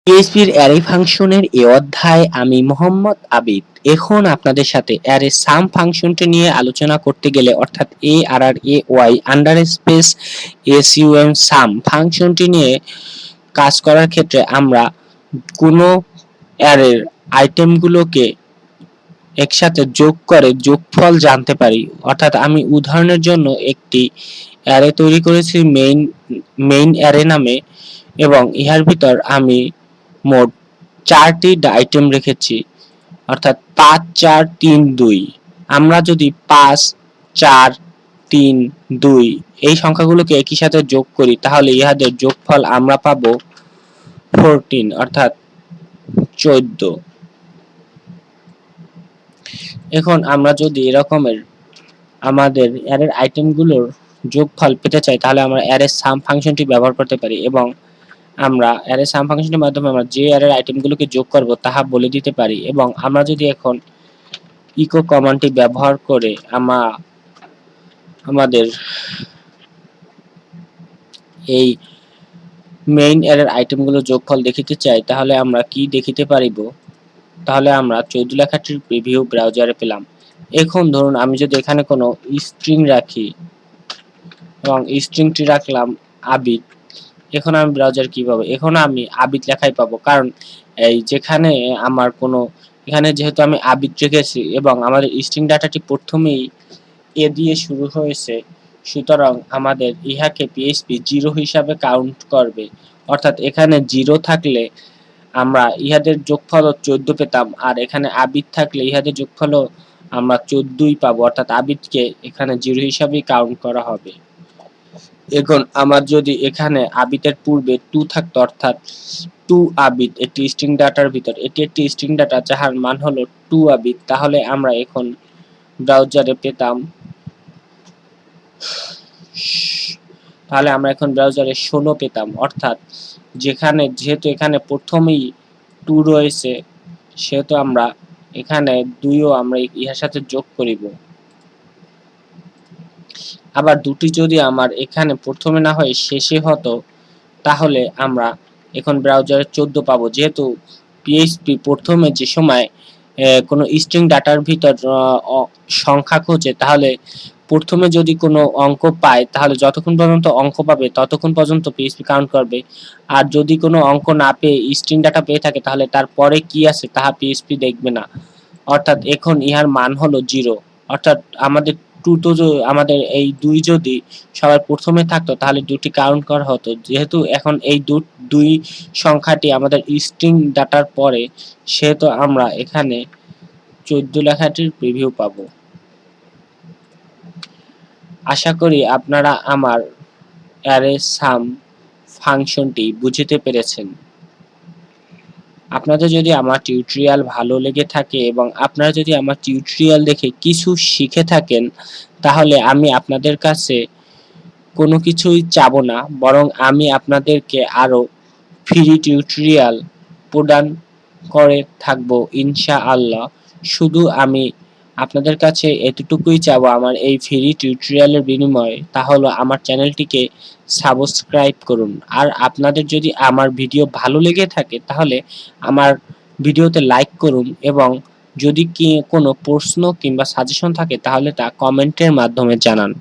পিএইচপির array ফাংশনের এই অধ্যায়ে আমি মোহাম্মদ আবিদ এখন আপনাদের সাথে অ্যারে সাম ফাংশনটি নিয়ে আলোচনা করতে গেলে অর্থাৎ ARRAY আন্ডার স্পেস SUM সাম ফাংশনটি নিয়ে কাজ করার ক্ষেত্রে আমরা কোনো অ্যারের আইটেমগুলোকে একসাথে যোগ করে যোগফল জানতে পারি। অর্থাৎ আমি উদাহরণের জন্য একটি অ্যারে তৈরি করেছি মেইন অ্যারে নামে এবং ইহার ভিতর আমি মোট 4টি আইটেম রেখেছি অর্থাৎ 5 4 3 2। আমরা যদি 5 4 3 2 এই সংখ্যাগুলোকে একই সাথে যোগ করি তাহলে ইহাদের যোগফল আমরা পাবো 14 অর্থাৎ 14। এখন আমরা যদি এরকমের আমাদের অ্যারের আইটেমগুলোর যোগফল পেতে চাই তাহলে আমরা অ্যারে সাম ফাংশনটি ব্যবহার করতে পারি এবং আমরা অ্যারে সাম ফাংশনের মাধ্যমে আমরা যে অ্যারের আইটেমগুলোকে যোগ করব তাহা বলে দিতে পারি এবং আমরা যদি এখন ইকো কমান্ডটি ব্যবহার করে আমাদের এই মেইন অ্যারের আইটেমগুলোর যোগফল দেখিতে চাই তাহলে আমরা কি দেখিতে পারিব, তাহলে আমরা 14 লেখাটির প্রিভিউ ব্রাউজারে পেলাম। এখন ধরুন আমি যদি এখানে কোনো স্ট্রিং রাখি এবং স্ট্রিংটি রাখলাম আবিদ, এখন আমি ব্রাউজার কি পাবো? এখন আমি আবিদ লেখাই পাবো, কারণ এই যেখানে আমার কোনো এখানে যেহেতু আমি আবিদ রেখেছি এবং আমাদের স্ট্রিং ডাটাটি প্রথমেই এ দিয়ে শুরু হয়েছে, সুতরাং আমাদের ইহাকে পিএইচপি 0 হিসাবে কাউন্ট করবে। অর্থাৎ এখানে 0 থাকলে আমরা ইহাদের যোগফল 14 পেতাম, আর এখানে আবিদ থাকলে ইহাদের যোগফল আমরা 14ই পাবো। অর্থাৎ আবিদকে এখানে 0 হিসাবেই কাউন্ট করা হবে। এখন আমার যদি এখানে আবিদের পূর্বে 2 থাকতো অর্থাৎ 2 আবিদ একটি স্ট্রিং ডাটার ভিতর, এটি একটি স্ট্রিং ডাটা যাহার মান হলো 2 আবিদ, তাহলে আমরা এখন ব্রাউজারে পেতাম, তাহলে আমরা এখন ব্রাউজারে 16 পেতাম। অর্থাৎ যেহেতু এখানে প্রথমেই 2 রয়েছে সেহেতু আমরা এখানে 2ও আমরা ইহার সাথে যোগ করিব। আবার দুটি যদি আমার এখানে প্রথমে না হয় শেষে হতো তাহলে আমরা এখন ব্রাউজারে 14 পাবো। যেহেতু পিএইচপি প্রথমে যে সময় কোনো স্ট্রিং ডাটার ভিতর সংখ্যা খোঁজে তাহলে প্রথমে যদি কোনো অঙ্ক পায় তাহলে যতক্ষণ পর্যন্ত অঙ্ক পাবে ততক্ষণ পর্যন্ত পিএইচপি কাউন্ট করবে, আর যদি কোনো অঙ্ক না পেয়ে স্ট্রিং ডাটা পেয়ে থাকে তাহলে তারপরে কি আছে তাহা পিএইচপি দেখবে না। অর্থাৎ এখন ইহার মান হলো 0। অর্থাৎ আমাদের আমাদের এই 2 যদি সবার প্রথমে থাকতো তাহলে 2টি কাউন্ট করা হতো। যেহেতু এখন এই 2 সংখ্যাটি আমাদের স্ট্রিং ডাটার পরে সেহেতু আমরা এখানে 14 লেখাটির প্রিভিউ পাবো। আশা করি আপনারা আমার অ্যারে সাম ফাংশনটি বুঝতে পেরেছেন। আপনাদের যদি আমার টিউটোরিয়াল ভালো লেগে থাকে এবং আপনারা যদি আমার টিউটোরিয়াল দেখে কিছু শিখে থাকেন তাহলে আমি আপনাদের কাছে কোনো কিছুই চাবো না, বরং আমি আপনাদেরকে আরো ফ্রি টিউটোরিয়াল প্রদান করে থাকবো ইনশাআল্লাহ। শুধু আমি আপনাদের কাছে এতটুকুই চাবো আমার এই ফ্রি টিউটোরিয়ালের বিনিময়ে, তা হলো আমার চ্যানেলটিকে সাবস্ক্রাইব করুন। আর আপনাদের যদি আমার ভিডিও ভালো লেগে থাকে তাহলে আমার ভিডিওতে লাইক করুন এবং যদি কোনো প্রশ্ন কিংবা সাজেশন থাকে তাহলে তা কমেন্টের মাধ্যমে জানান।